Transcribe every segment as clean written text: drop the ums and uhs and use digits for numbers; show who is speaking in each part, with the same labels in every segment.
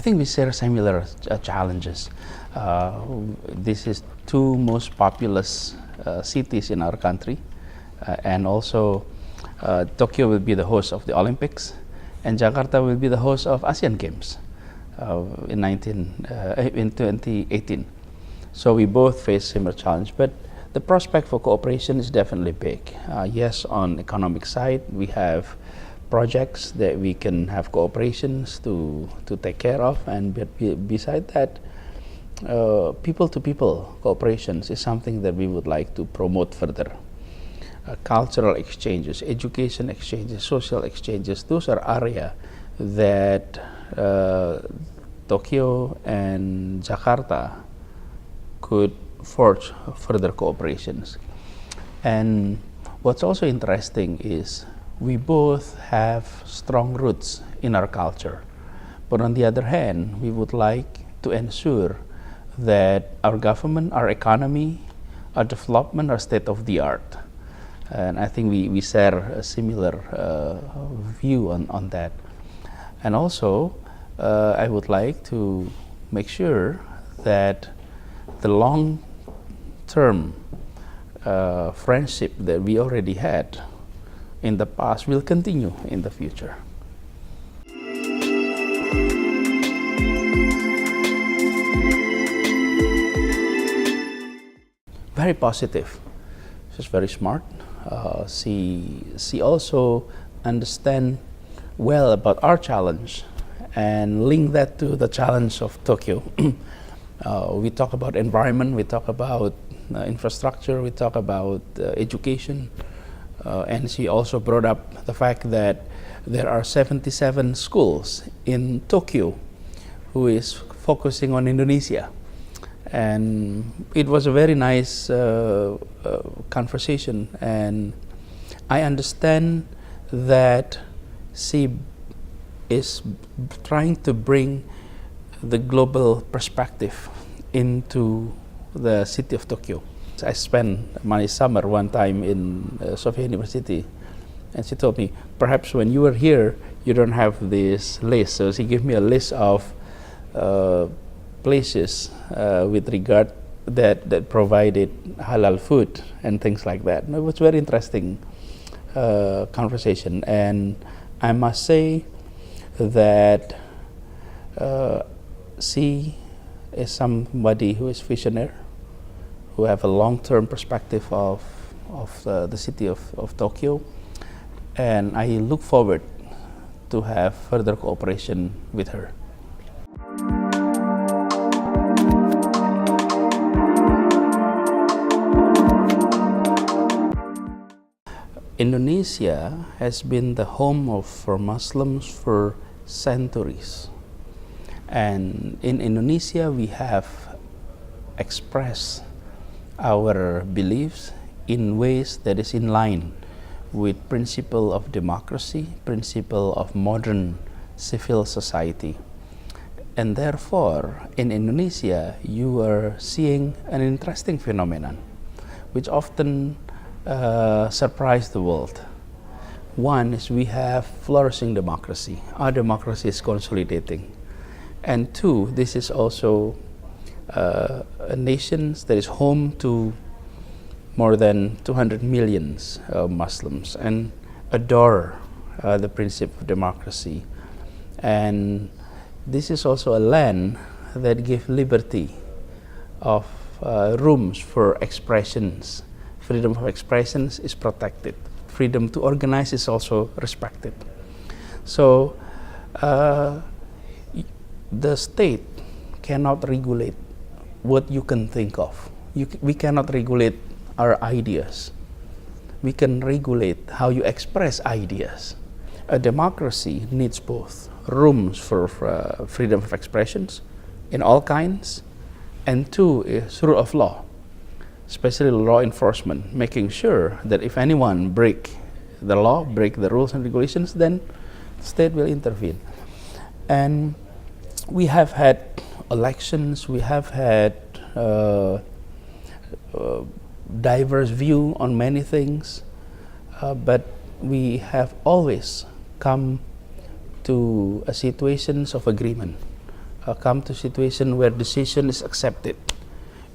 Speaker 1: think we share similar challenges. This is two most populous cities in our country, and also Tokyo will be the host of the Olympics, and Jakarta will be the host of Asian Games in 2018. So we both face similar challenge, but the prospect for cooperation is definitely big. Yes, on economic side, we have projects that we can have cooperations to take care of, and beside that, people-to-people cooperations is something that we would like to promote further. Cultural exchanges, education exchanges, social exchanges, those are areas that Tokyo and Jakarta could forge further cooperations. And what's also interesting is we both have strong roots in our culture. But on the other hand, we would like to ensure that our government, our economy, our development are state of the art. And I think we share a similar view on that. And also, I would like to make sure that the long-term friendship that we already had in the past will continue in the future. Very positive. She's very smart. She also understands well about our challenge and link that to the challenge of Tokyo. We talk about environment, we talk about infrastructure, we talk about education, and she also brought up the fact that there are 77 schools in Tokyo who is focusing on Indonesia. And it was a very nice conversation, and I understand that she is trying to bring the global perspective into the city of Tokyo. I spent my summer one time in Sophia University, and she told me, perhaps when you were here, you don't have this list. So she gave me a list of places with regard that provided halal food and things like that. And it was very interesting conversation, and I must say that she is somebody who is visionary, who have a long-term perspective of the city of Tokyo, and I look forward to have further cooperation with her. Indonesia has been the home for Muslims for centuries. And in Indonesia, we have expressed our beliefs in ways that is in line with principle of democracy, principle of modern civil society. And therefore, in Indonesia, you are seeing an interesting phenomenon, which often surprise the world. One is we have flourishing democracy. Our democracy is consolidating. And two, this is also a nation that is home to more than 200 million Muslims and adore the principle of democracy. And this is also a land that gives liberty of rooms for expressions. Freedom of expressions is protected. Freedom to organize is also respected. So the state cannot regulate what you can think of. We cannot regulate our ideas. We can regulate how you express ideas. A democracy needs both rooms for freedom of expressions in all kinds, and two is rule of law, especially law enforcement, making sure that if anyone break the law, break the rules and regulations, then the state will intervene. And we have had elections, we have had diverse view on many things, but we have always come to a situations of agreement come to a situation where decision is accepted.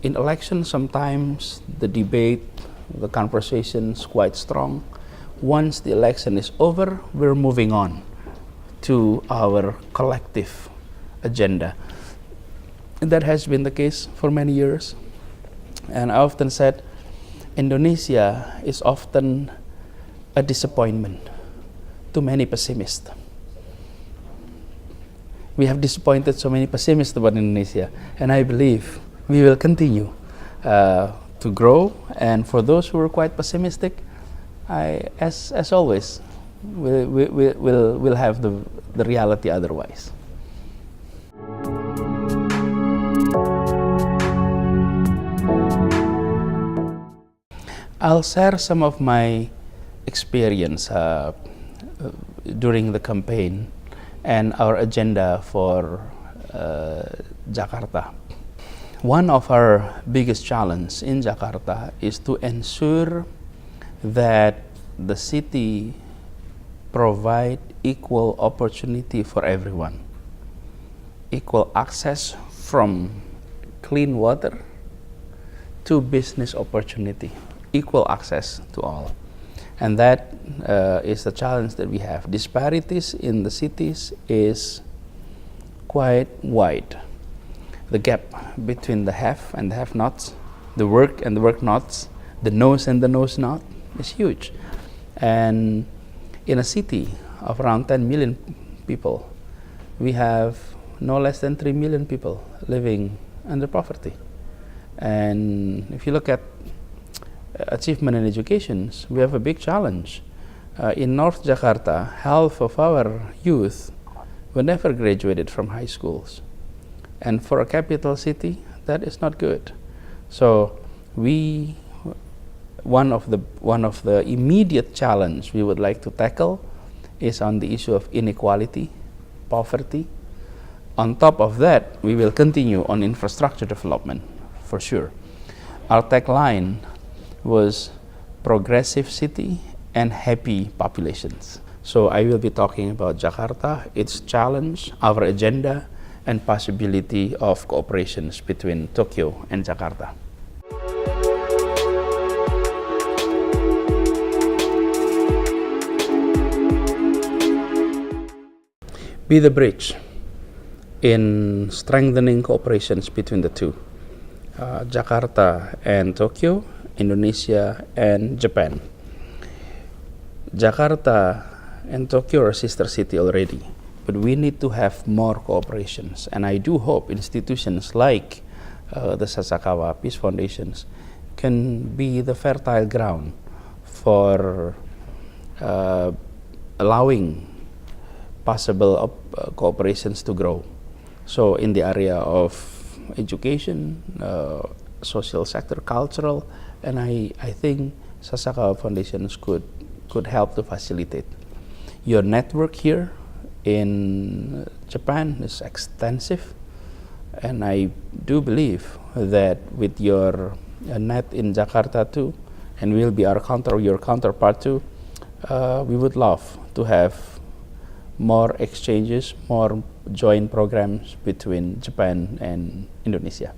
Speaker 1: In elections, sometimes the debate, the conversation is quite strong. Once the election is over, we're moving on to our collective agenda. And that has been the case for many years. And I often said, Indonesia is often a disappointment to many pessimists. We have disappointed so many pessimists about Indonesia, and I believe we will continue to grow. And for those who are quite pessimistic, as always, we'll have the reality otherwise. I'll share some of my experience during the campaign and our agenda for Jakarta. One of our biggest challenges in Jakarta is to ensure that the city provide equal opportunity for everyone, equal access from clean water to business opportunity, equal access to all. And that is the challenge that we have. Disparities in the cities is quite wide. The gap between the have and the have-nots, the work and the work-nots, the knows and the knows-not is huge. And in a city of around 10 million people, we have no less than 3 million people living under poverty. And if you look at achievement in education, we have a big challenge. In North Jakarta, half of our youth were never graduated from high schools. And for a capital city, that is not good. So one of the immediate challenge we would like to tackle is on the issue of inequality, poverty. On top of that, we will continue on infrastructure development, for sure. Our tagline was progressive city and happy populations. So I will be talking about Jakarta, its challenge, our agenda, and possibility of cooperations between Tokyo and Jakarta. Be the bridge in strengthening cooperations between the two, Jakarta and Tokyo, Indonesia and Japan. Jakarta and Tokyo are sister city already, but we need to have more cooperations. And I do hope institutions like the Sasakawa Peace Foundations can be the fertile ground for allowing possible cooperations to grow. So in the area of education, social sector, cultural, and I think Sasakawa Foundations could help to facilitate. Your network here in Japan is extensive, and I do believe that with your net in Jakarta too, and will be your counterpart too, we would love to have more exchanges, more joint programs between Japan and Indonesia.